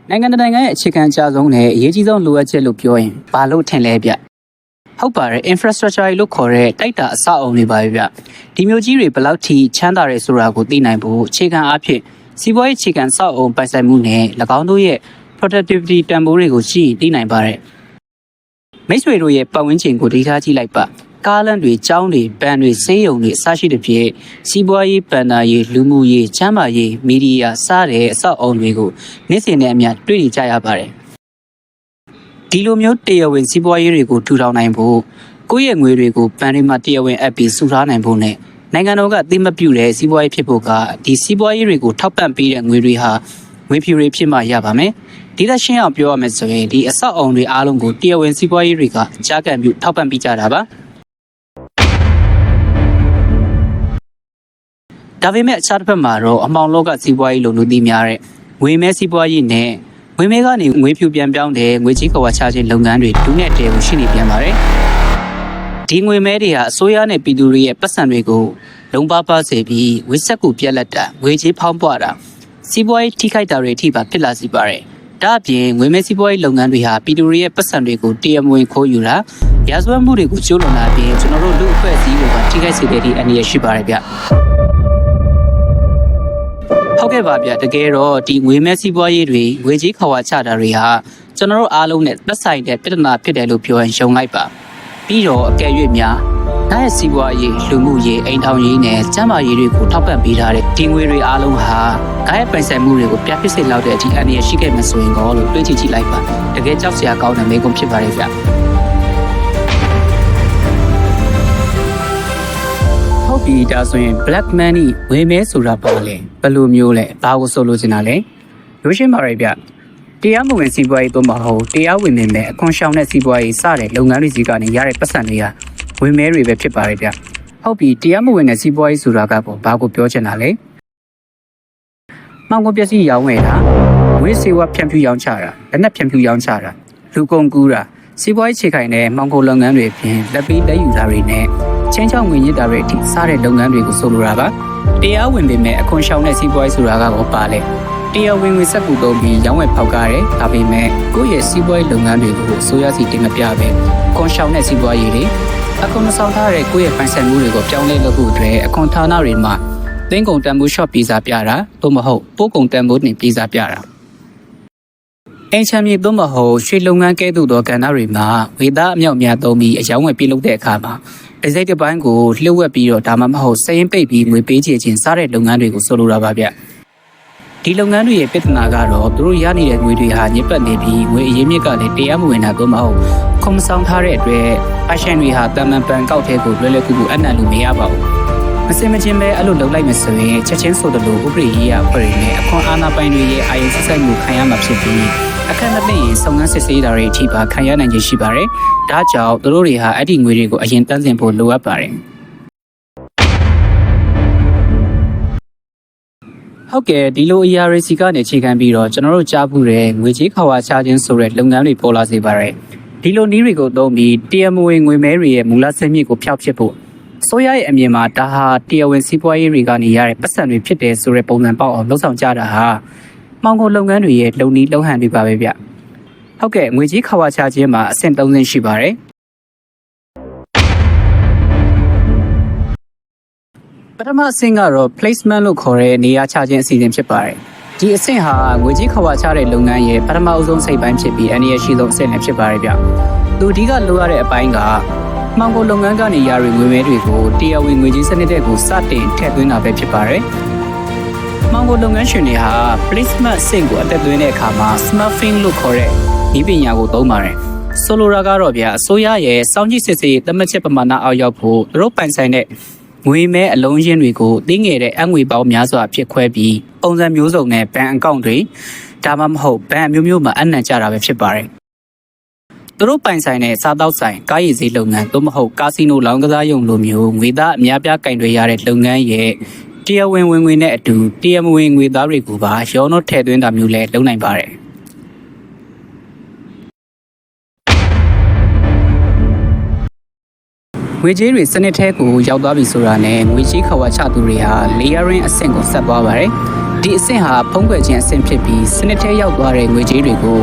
နိုင်ငံရဲ့အခြေခံအကြဆုံးနဲ့အရေးကြီးဆုံးလိုအပ်ချက်လို့ပြောရင်ဘာလို့ထင်လဲဗျဟုတ်ပါတယ် infrastructure လို့ခေါ်တဲ့တိုက်တာအဆောက်အအုံတွေပါပဲဗျဒီမျိုးကြီးတွေဘယ်လောက်ထိချမ်းသာရဲဆိုတာကိုသိနိုင်ဖို့အခြေခံအားဖြင့်စီးပွားရေးအခြေခံအဆောက်အအုံပိုင်ဆိုင်မှုနဲ့၎င်းတို့ရဲ့ productivity တန်ဖိုးတွေကိုကြည့်သိနိုင်ပါတယ်မိတ်ဆွေတို့ရဲ့ပတ်ဝန်းကျင်ကိုဒေထားကြည့်လိုက်ပါကားလမ်းတွေကျောင်းတွေဘဏ်တွေဆေးရုံတွေအစရှိတဲ့ဖြင့်စီးပွားရေးဗန္ဒာရေးလူမှုရေးချမ်းသာရေးမီဒီယာစတဲ့အဆောက်အအုံတွေကိုနေ့စဉ်နဲ့အမျှတွေ့နေကြရပါတယ်ဒီလိုမျိုးတရားဝင်စီးပွားရေးတွေကိုထူထောင်နိုင်ဖို့ကိုယ့်ရဲ့ငွေတွေကိုဘဏ်တွေမှာတရားဝင်အပ်ပြီးစုထားနိုင်ဖို့နဲ့နိုင်ငံတော်ကသိမပြုတဲ့စီးပွားရေးဖြစ်ဖို့ကဒီစီးပွားရေးတွေကိုထောက်ပံ့ပေးတဲ့ငွေတွေဟာငွေဖြူတွေဖြစ်မှရပါမယ်ဒီလက်ရှင်းအောင်ပြောရမယ်ဆိုရင်ဒီအဆောက်အအုံတွေအားလုံးကိုတရားဝင်စီးပွားရေးတွေကကြားကန်ပြုထောက်ပံ့ပေးကြတာပါဒါပေမဲ့အခြားတစ်ဖက်မှာတော့အမောင်လောကစီးပွားရေးလိုလူသိများတဲ့ငွေမဲစီးပွားရေးနဲ့ငွေမဲကနေငွေဖြူပြန်ပြောင်းတဲ့ငွေကြီးကွာခြားခြင်းလုပ်ငန်းတွေဒုနဲ့တဲကိုရှိနေပြန်ပါတယ်ဒီငွေမဲတွေဟာအစိုးရနဲ့ပြည်သူတွေရဲ့ပတ်စံတွေကိုလုံပါပါစေပြီးဝစ်ဆက်ကူပြက်လက်တာငွေကြီးဖောင်းပွားတာစီးပွားရေးထိခိုက်တာတွေအထိပါဖြစ်လာစေပါတယ်ဒါအပြင်ငွေမဲစီးပွားရေးလုပ်ငန်းတွေဟာပြည်သူတွေရဲ့ပတ်စံတွေကိုတရားမဝင်ခိုးယူတာရာဇဝတ်မှုတွေကိုကျူးလွန်တာအပြင်ကျွန်တော်တို့လူအဖွဲ့အစည်းကိုပါထိခိုက်စေတဲ့အန္တရာယ်ရှိပါတယ်ဗျဟုတ်ကဲ့ပါဗျတကယ်တော့ဒီငွေမဲစီးပွားရေးတွေငွေကြီးခွာချတာတွေဟာကျွန်တော်တို့အားလုံးနဲ့သက်ဆိုင်တဲ့ပြဿနာဖြစ်တယ်လို့ပြောရင်ရှုံလိုက်ပါပြီးတော့အကယ်၍များဒါရဲ့စီးပွားရေးလူမှုရေးအိမ်ထောင်ရေးနဲ့ကျန်းမာရေးတွေကိုထောက်ပံ့ပေးထားတဲ့ဒီငွေတွေအားလုံးဟာဒါရဲ့ပိုင်ဆိုင်မှုတွေကိုပြပြစစ်လောက်တဲ့အထိအန္တရာယ်ရှိခဲ့မှဆိုရင်တော့လို့တွေးကြည့်လိုက်ပါတကယ်ကြောက်စရာကောင်းတဲ့မိကုံဖြစ်ပါတယ်ဗျဟုတ်ပြီဒါဆိုရင် black money ဝယ်မဲဆိုတာပါလေဘယ်လိုမျိုးလဲဘာကိုဆိုလိုချင်တာလဲရိုးရှင်းပါရဲ့ဗျတရားမဝင်စီးပွားရေးတော့မဟုတ်တရားဝင်နေမဲ့အခွန်ရှောင်တဲ့စီးပွားရေးစတဲ့လုပ်ငန်းတွေစီကနေရတဲ့ပတ်စံတွေကဝင်မဲတွေပဲဖြစ်ပါရဲ့ဗျဟုတ်ပြီတရားမဝင်တဲ့စီးပွားရေးဆိုတာကပေါ့ဘာကိုပြောချင်တာလဲမှောင်ကုန်ပစ္စည်းရောင်းဝယ်တာဝေးစေဝါဖြန့်ဖြူးရောင်းချတာလက်နက်ဖြန့်ဖြူးရောင်းချတာလူကုန်ကူးတာစီးပွားရေးခြေခိုင်တဲ့မှောင်ကုန်လုပ်ငန်းတွေအပြင်လက်ပြီးလက်ယူတာတွေနဲ့ချင်းချောင်းငွေညစ်တာတွေအထိစားတဲ့လုပ်ငန်းတွေကိုဆိုလိုတာပါတရားဝင်ပေမဲ့အခွန်ရှောင်တဲ့စီးပွားရေးဆိုတာကတော့ပါလေတရားဝင်ငွေစက်ကူသုံးပြီးရောင်းဝယ်ဖောက်ကားတယ်ဒါပေမဲ့ကိုယ့်ရဲ့စီးပွားရေးလုပ်ငန်းတွေကိုအစိုးရစီတင်မပြပဲအခွန်ရှောင်တဲ့စီးပွားရေးတွေအခွန်မဆောင်ထားတဲ့ကိုယ့်ရဲ့ပိုင်ဆိုင်မှုတွေကိုပြောင်းလဲလုပ်ဖို့အတွက်အခွန်ဌာနတွေမှာသိန်းကုန်တန်ဖိုး shop ပြေးစားပြတာသို့မဟုတ်ပို့ကုန်တန်ဖိုးတင်ပြေးစားပြတာအင်ချမ်းမြေသို့မဟုတ်ရွှေလုပ်ငန်းကဲ့သို့သောကဏ္ဍတွေမှာဝေသားအမြောက်များသုံးပြီးအယောင်းဝယ်ပြုလုပ်တဲ့အခါမှာဒီစိတ်တစ်ပိုင်းကိုလှုပ်ဝက်ပြီးတော့ဒါမှမဟုတ်စိတ်ရင်ပိတ်ပြီးငွေပေးချေခြင်းစားတဲ့လုပ်ငန်းတွေကိုဆိုလိုတာပါဗျဒီလုပ်ငန်းတွေရဲ့ပြဿနာကတော့သူတို့ရနေတဲ့ငွေတွေဟာညစ်ပတ်နေပြီးငွေအရင်းမြစ်ကလည်းတရားမဝင်တာသို့မဟုတ်ခုံဆောင်ထားတဲ့အတွက်အရှင်တွေဟာတမန်ပန်ကောက်တဲ့ကိုလွယ်လွယ်ကူကူအနံ့လို့မရပါဘူးမစင်မချင်းပဲအဲ့လိုလုပ်လိုက်မှဆိုရင်ချက်ချင်းဆိုသလိုဥပဒေရေးရဖွဲ့ရင်းနဲ့အခွန်အာဏာပိုင်တွေရဲ့အာရုံစိုက်မှုခံရမှာဖြစ်ပြီးအခက်မသိရင်စုံစမ်းစစ်ဆေးတာတွေအထိပါခံရနိုင်ခြေရှိပါတယ်။ဒါကြောင့်သူတို့တွေဟာအဲ့ဒီငွေတွေကိုအရင်တန်းစင်ဖို့လိုအပ်ပါတယ်။ဟုတ်ကဲ့ဒီလိုအရာတွေစီကနေအခြေခံပြီးတော့ကျွန်တော်တို့ကြားဖို့တဲ့ငွေကြေးခဝါချခြင်းဆိုတဲ့လုပ်ငန်းတွေပေါ်လာစေပါတယ်။ဒီလိုနည်းတွေကိုသုံးပြီးတရားမဝင်ငွေမဲတွေရဲ့မူလစနစ်ကိုဖျောက်ဖြစ်ဖို့အစိုးရရဲ့အမြင်မှာဒါဟာတရားဝင်စီးပွားရေးတွေကနေရတဲ့ပတ်စံတွေဖြစ်တယ်ဆိုတဲ့ပုံစံပေါက်အောင်လှုပ်ဆောင်ကြတာဟာမှောင်ကုန်လုပ်ငန်းတွေရဲ့လုံနီးလုံဟန်တွေပါပဲဗျဟုတ်ကဲ့ငွေကြီးခဝါချခြင်းမှာအဆင့်3ဆင့်ရှိပါတယ်ပထမအဆင့်ကတော့ placement လို့ခေါ်တဲ့နေရာချခြင်းအစီအစဉ်ဖြစ်ပါတယ်ဒီအဆင့်ဟာငွေကြီးခဝါချတဲ့လုပ်ငန်းရဲ့ပထမအဆုံးစိတ်ပိုင်းဖြစ်ပြီးအနည်းရှိဆုံးအဆင့်လည်းဖြစ်ပါတယ်ဗျသူအဓိကလိုရတဲ့အပိုင်းကမှောင်ကုန်လုပ်ငန်းကနေရတဲ့ငွေမဲတွေကိုတရားဝင်ငွေကြီးစနစ်တဲ့ကိုစတင်ထည့်သွင်းတာပဲဖြစ်ပါတယ်မှောင်ကုန်လုပ်ငန်းရှင်တွေဟာ placement အဆင့်ကိုအသက်သွင်းတဲ့အခါမှာ snuffing လို့ခေါ်တဲ့ဒီပညာကိုသုံးပါတယ်ဆိုလိုတာကတော့ဗျာအစိုးရရဲ့စောင့်ကြည့်စစ်ဆေးသတ်မှတ်ချက်ပမာဏအောက်ရောက်ဖို့သူတို့ပိုင်ဆိုင်တဲ့ငွေမဲအလုံးရင်းတွေကိုသိငယ်တဲ့အငွေပေါင်းများစွာဖြစ်ခွဲပြီးပုံစံမျိုးစုံနဲ့ဘဏ်အကောင့်တွေဒါမှမဟုတ်ဘဏ်မျိုးမျိုးမှာအနှံ့ကြတာပဲဖြစ်ပါတယ်သူတို့ပိုင်ဆိုင်တဲ့စားတောက်ဆိုင်ကားရည်စည်းလုပ်ငန်းသို့မဟုတ်ကာစီနိုလောင်းကစားရုံလိုမျိုးငွေသားအများပြားကင်တွေရတဲ့လုပ်ငန်းရဲ့တရားဝင်ဝင်ငွေနဲ့အတူတရားမဝင်ငွေသားတွေကိုပါရောနှောထည့်သွင်းတာမျိုးလည်းလုပ်နိုင်ပါတယ်ငွေကြေးတွေစနစ်ထဲကိုရောက်သွားပြီဆိုတာနဲ့ငွေကြေးခဝါချသူတွေဟာ layering အဆင့်ကိုဆက်သွားပါတယ် ဒီအဆင့်ဟာဖုံးကွယ်ခြင်းအဆင့်ဖြစ်ပြီးစနစ်ထဲရောက်သွားတဲ့ငွေကြေးတွေကို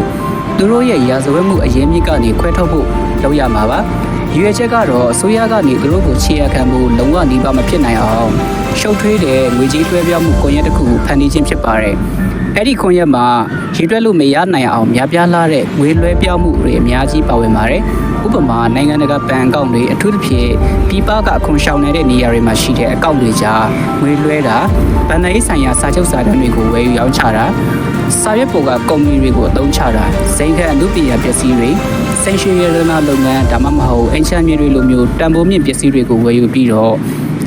သူတို့ရဲ့ရာဇဝတ်မှုအရေးမြစ်ကနေခွဲထုတ်ဖို့လုပ်ရမှာပါ။ရွေချက်ကတော့အစိုးရကနေသူတို့ကိုခြေရခံဖို့လုံးဝနှီးပါမဖြစ်နိုင်အောင်ရှုပ်ထွေးတဲ့ငွေကြေးတွဲပြောင်းမှုကွန်ရက်တစ်ခုကိုဖန်တီးခြင်းဖြစ်ပါတယ်။အဲ့ဒီကွန်ရက်မှာရည်တွက်လို့မရနိုင်အောင်များပြားလာတဲ့ငွေလွှဲပြောင်းမှုတွေအများကြီးပါဝင်ပါတယ်။ဥပမာနိုင်ငံတကာဘဏ်အကောင့်တွေအထူးသဖြင့်ပြည်ပကအခွန်ရှောင်နေတဲ့နေရာတွေမှာရှိတဲ့အကောင့်တွေကြားငွေလွှဲတာဗန်ဒရေးဆိုင်ရာစာချုပ်စာတမ်းတွေကိုဝယ်ယူရောင်းချတာစာရွက်ပေါ်ကကုမ္ပဏီတွေကိုအသုံးချတာစိန်ခံအမှုပညာပစ္စည်းတွေဆင်ရှယ်ရတနာလုပ်ငန်းဒါမှမဟုတ်အင်ချမ်းမြေတွေလိုမျိုးတန်ဖိုးမြင့်ပစ္စည်းတွေကိုဝယ်ယူပြီးတော့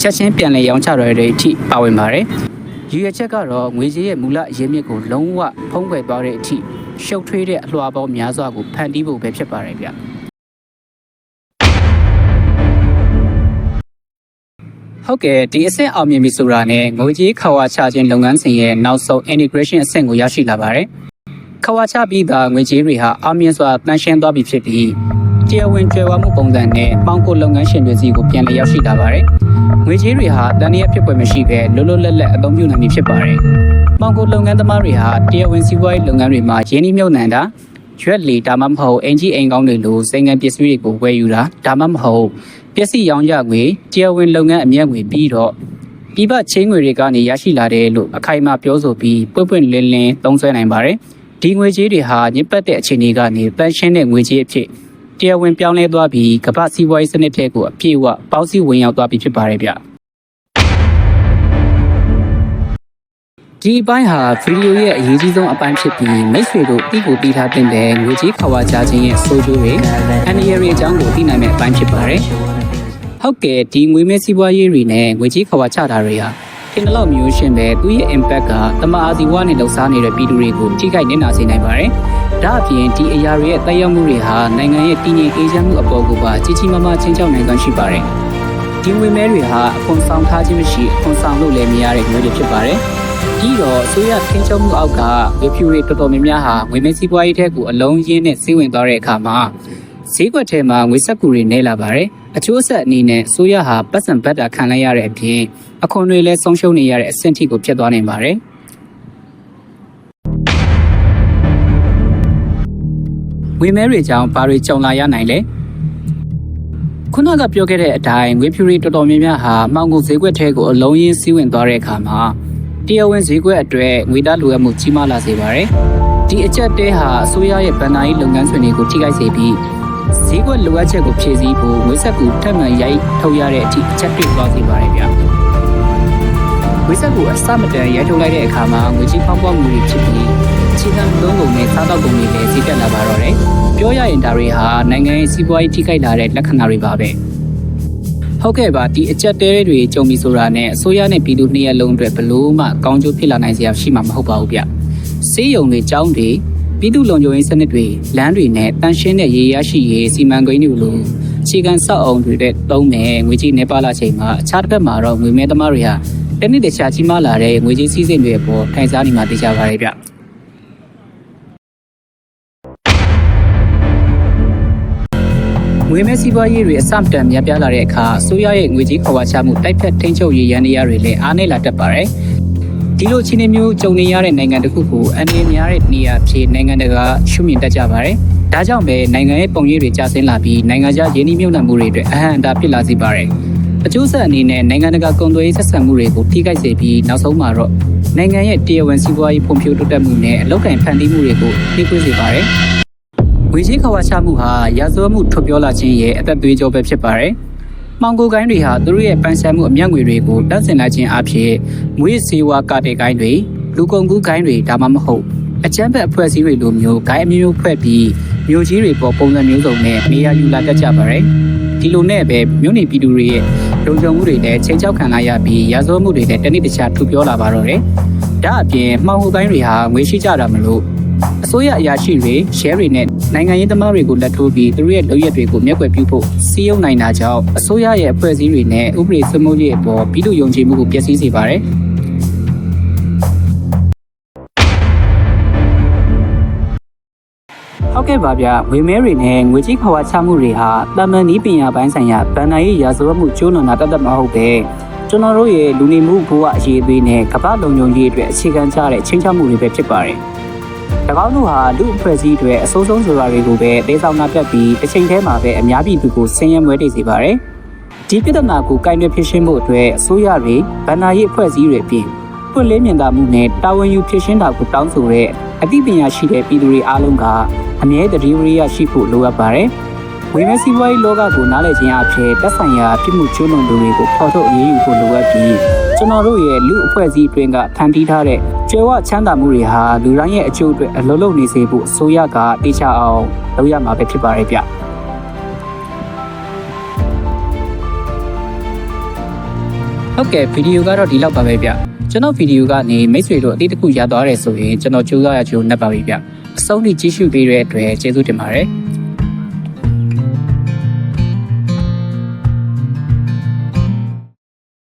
ချက်ချင်းပြန်လည်ရောင်းချရတဲ့အထိပါဝင်ပါတယ်။ရည်ရွယ်ချက်ကတော့ငွေကြေးရဲ့မူလအရင်းမြစ်ကိုလုံးဝဖုံးကွယ်သွားတဲ့အထိရှုပ်ထွေးတဲ့အလွှာပေါင်းများစွာကိုဖန်တီးဖို့ပဲဖြစ်ပါတယ်ဗျ။ဟုတ်ကဲ့ဒီအဆင့်အောင်မြင်ပြီဆိုတာနဲ့ငွေကြေးခဝါချခြင်းလုပ်ငန်းစဉ်ရဲ့နောက်ဆုံး integration အဆင့်ကိုရရှိလာပါတယ်။ခဝါချပြီးသားငွေကြေးတွေဟာအောင်မြင်စွာတန်းရှင်းသွားပြီဖြစ်ပြီးတရားဝင်ကြွယ်ဝမှုပုံစံနဲ့ပေါင်းကိုလုပ်ငန်းရှင်တွေစီကိုပြန်လည်ရောက်ရှိလာပါတယ်။ငွေကြေးတွေဟာတန်ရဖြစ်ပွဲမရှိဘဲလွတ်လွတ်လပ်လပ်အသုံးပြုနိုင်ပြီဖြစ်ပါတယ်။ပေါင်းကိုလုပ်ငန်းသမားတွေဟာတရားဝင်စီးပွားရေးလုပ်ငန်းတွေမှာရင်းနှီးမြှုပ်နှံတာရွက်လီဒါမှမဟုတ်အင်ဂျီအိမ်ကောင်းတွေလိုစိန်ငံပစ္စည်းတွေကိုဝယ်ယူတာဒါမှမဟုတ်ပစ္စည်းရောင်းကြငွေတရားဝင်လုပ်ငန်းအမြတ်ငွေပြီးတော့ပြည်ပချင်းငွေတွေကနေရရှိလာတယ်လို့အခိုင်အမာပြောဆိုပြီးပွင့်ပွင့်လင်းလင်းသုံးစွဲနိုင်ပါတယ်။ဒီငွေကြေးတွေဟာညစ်ပတ်တဲ့အခြေအနေကနေတန်ရှင်းတဲ့ငွေကြေးအဖြစ်တရားဝင်ပြောင်းလဲသွားပြီးကမ္ဘာစီးပွားရေးစနစ်ထဲကိုအပြည့်အဝပေါင်းစည်းဝင်ရောက်သွားပြီဖြစ်ပါတယ်ဗျ။ဒီအပိုင်းဟာဗီဒီယိုရဲ့အရေးကြီးဆုံးအပိုင်းဖြစ်ပြီးမိတ်ဆွေတို့အကိုတီးထားတဲ့ငွေကြေးခဝါချခြင်းရဲ့ဆိုးကျိုးတွေအန္တရာယ်တွေအကြောင်းကိုသိနိုင်မယ့်အပိုင်းဖြစ်ပါတယ်။ဟုတ်ကဲ့ဒီငွေမဲစီးပွားရေးတွေနဲ့ငွေကြေးခဝါချတာတွေဟာထင်တယ်လို့မျိုးရှင်းပဲသူရဲ့ impact ကတမအာဇီဝနဲ့လှုပ်ရှားနေတဲ့ပြည်သူတွေကိုထိခိုက်နေနာစေနိုင်ပါတယ်။ဒါအပြင်ဒီအရာတွေရဲ့တိုက်ရောက်မှုတွေဟာနိုင်ငံရဲ့တည်ငြိမ်အေးချမ်းမှုအပေါ်ကိုပါကြီးကြီးမားမားချင်းချောက်နိုင်စွမ်းရှိပါတယ်။ဒီငွေမဲတွေဟာအခွန်ဆောင်ထားခြင်းမရှိအခွန်ဆောင်လို့လည်းမရတဲ့ငွေတွေဖြစ်ပါတယ်။ပြီးတော့အစိုးရထင်းချုံမှုအောက်ကဝေဖြူတွေတော်တော်များများဟာငွေမဲစီးပွားရေးထက်ကိုအလုံးရင်းနဲ့စီးဝင်သွားတဲ့အခါမှာဈေးကွက်ထဲမှာငွေစက်ကူတွေနေလာပါတယ်။အချိုးအဆက်အနေနဲ့အစိုးရဟာပတ်စံဘတ်တာခံလိုက်ရတဲ့အပြင်အခွန်တွေလည်းဆုံးရှုံးနေရတဲ့အဆင့်ထိကိုဖြစ်သွားနိုင်ပါတယ်။ငွေမဲတွေကြောင့်ဘာတွေကြုံလာရနိုင်လဲ။ခုနကပြောခဲ့တဲ့အတိုင်းငွေဖြူတွေတော်တော်များများဟာမှောင်ခိုဈေးကွက်ထဲကိုအလုံးရင်းစီးဝင်သွားတဲ့အခါမှာတရားဝင်ဈေးကွက်အတွက်ငွေသားလိုအပ်မှုကြီးမားလာစေပါတယ်။ဒီအချက်တဲဟာအစိုးရရဲ့ဗန်နာရေးလုပ်ငန်းဆွင်တွေကိုထိခိုက်စေပြီးဈေးကွက်လိုအပ်ချက်ကိုဖြည့်ဆည်းဖို့ငွေဆက်ကူထပ်မံရိုက်ထုတ်ရတဲ့အထိအချက်တွေသွားစေပါတယ်ဗျာ။ငွေဆက်ကူအစမတန်ရိုက်ထုတ်လိုက်တဲ့အခါမှာငွေကြီးပေါက်ပွားမှုတွေဖြစ်ပြီးအခြေခံသုံးကုန်နဲ့စားတောက်ကုန်တွေလည်းဈေးတက်လာပါတော့တယ်။ပြောရရင်ဒါတွေဟာနိုင်ငံရဲ့စီးပွားရေးထိခိုက်လာတဲ့လက္ခဏာတွေပါပဲ။ဟုတ်ကဲ့ပါဒီအချက်တဲတွေကြုံပြီးဆိုတာနဲ့အစိုးရနဲ့ပြည်သူနှစ်ရပ်လုံးအတွက်ဘလို့မှကောင်းကျိုးဖြစ်လာနိုင်စရာရှိမှာမဟုတ်ပါဘူးဗျ။စေးရုံတွေကျောင်းတွေပြည်သူလုံခြုံရေးစနစ်တွေလမ်းတွေနဲ့တန်ရှင်းတဲ့ရေရရှိရေးစီမံကိန်းတွေလိုအခြေခံစောက်အုံတွေတဲ့သုံးမယ်ငွေကြေးနေပါလာချိန်မှာအခြားတစ်ဖက်မှာတော့ငွေမဲသမားတွေဟာတနည်းတခြားကြီးမားလာတဲ့ငွေကြေးစည်းစိမ်တွေအပေါ်ထိုင်စားနေမှသိကြပါရဲ့ဗျ။ငွေမဲစီးပွားရေးတွေအစမတန်များပြားလာတဲ့အခါအစိုးရရဲ့ငွေကြေးခဝါချမှုတိုက်ဖြတ်ထိန်းချုပ်ရေးရန်တရားတွေလည်းအားနည်းလာတတ်ပါတယ်။ဒီလိုအခြေအနေမျိုးကြုံနေရတဲ့နိုင်ငံတစ်ခုကိုအနေများတဲ့နေရာဖြစ်နိုင်ငံတကာရှုမြင်တတ်ကြပါတယ်။ဒါကြောင့်ပဲနိုင်ငံရဲ့ပုံရိပ်တွေကျဆင်းလာပြီးနိုင်ငံခြားယင်းနှိမ့်မြုပ်နှံမှုတွေအတွက်အဟန့်အတားဖြစ်လာစေပါတယ်။အကျိုးဆက်အနေနဲ့နိုင်ငံတကာကုန်သွယ်ရေးဆက်ဆံမှုတွေကိုထိခိုက်စေပြီးနောက်ဆုံးမှာတော့နိုင်ငံရဲ့တရားဝင်စီးပွားရေးဖွံ့ဖြိုးတိုးတက်မှုနဲ့အလုပ်ကိုင်ဖန်တီးမှုတွေကိုနှိမ့်ကွေးစေပါတယ်။ငွေကြေးခဝါချမှုဟာရာဇဝတ်မှုထုတ်ပြောလာခြင်းရဲ့အသက်သွေးကြောပဲဖြစ်ပါတယ်။မှောင်ခိုကိုင်းတွေဟာသူတို့ရဲ့ပန်ဆန်မှုအမြတ်ငွေတွေကိုတပ်ဆင်လိုက်ခြင်းအပြင်ငွေစေဝါကာတေကိုင်းတွေလူကုန်ကူးကိုင်းတွေဒါမှမဟုတ်အကြမ်းဖက်အဖွဲ့အစည်းတွေလိုမျိုးကိုင်းအမျိုးမျိုးဖွဲ့ပြီးမြို့ကြီးတွေပေါ်ပုံစံမျိုးစုံနဲ့နေရာယူလာတတ်ကြပါတယ်။ဒီလိုနဲ့ပဲမြို့နေပြည်သူတွေရဲ့လုံခြုံမှုတွေလည်းချိန်ချောက်ခံလာရပြီးရာဇဝတ်မှုတွေလည်းတနည်းတခြားထုတ်ပြောလာပါတော့တယ်။ဒါအပြင်မှောင်ခိုကိုင်းတွေဟာငွေရှိကြတာမလို့အစိုးရအရာရှိတွေရှယ်တွေနဲ့နိုင်ငံရေးသမားတွေကိုလက်ထိုးပြီးသူတို့ရဲ့လုပ်ရက်တွေကိုမျက်ကွယ်ပြုဖို့စီးရုံနိုင်တာကြောင့်အစိုးရရဲ့အဖွဲ့အစည်းတွေနဲ့ဥပဒေစိုးမိုးရေးအပေါ်ပြည်သူယုံကြည်မှုကိုပျက်စီးစေပါတယ်။ဟုတ်ကဲ့ပါဗျာငွေမဲတွေနဲ့ငွေကြေးခဝါချမှုတွေဟာတာမန်နည်းပညာပိုင်းဆိုင်ရာဗန်နာရေးရာဇဝတ်မှုကျိုးလွန်တာတတ်တတ်မဟုတ်ပဲ ကျွန်တော်တို့ရဲ့လူနေမှုဘဝအရေးအသွေးနဲ့ကမ္ဘာလုံခြုံရေးအတွက်အခြေခံကျတဲ့ချင်းချောက်မှုတွေပဲဖြစ်ပါတယ်။၎င်းတို့ဟာလူအဖွဲ့အစည်းတွေအစိုးဆုံးဆိုတာတွေကိုပဲဒေသနာပြတ်ပြီးတစ်ချိန်တည်းမှာပဲအများပြည်သူကိုဆင်းရဲမွဲတေစေပါတယ်။ဒီပြဿနာကိုကိုင်တွယ်ဖြေရှင်းဖို့အတွက်အစိုးရတွေဗဏ္ဍာရေးအဖွဲ့အစည်းတွေပြင်ပွင့်လင်းမြင်သာမှုနဲ့တာဝန်ယူဖြေရှင်းတာကိုတောင်းဆိုတဲ့အသိပညာရှိတဲ့ပြည်သူတွေအားလုံးကအမြဲတည်းဝရိယရှိဖို့လိုအပ်ပါတယ်။ဝေမဲစီးပွားရေးလောကကိုနားလည်ခြင်းအဖြစ်တက်ဆိုင်ရာပြည်မှုကျွလွန်သူတွေကိုဖော်ထုတ်အရေးယူဖို့လိုအပ်ပြီးကျွန်တော်တို့ရဲ့လူအဖွဲ့အစည်းအတွင်းကဖန်တီးထားတဲ့ကျွဲဝချမ်းသာမှုတွေဟာလူတိုင်းရဲ့အကျိုးအတွက်အလုံးလုံးနေစေဖို့အစိုးရကတေချာအောင်လုပ်ရမှာပဲဖြစ်ပါရဲ့ဗျ။ဟုတ်ကဲ့ဗီဒီယိုကတော့ဒီလောက်ပါပဲဗျကျွန်တော်ဗီဒီယိုကနေမိတ်ဆွေတို့အတိတ်တစ်ခုရသွားတယ်ဆိုရင်ကျွန်တော်ကြိုးစားရကြိုးနှက်ပါပြီဗျအဆုံးထိကြည့်ရှုပေးတဲ့အတွက်ကျေးဇူးတင်ပါတယ်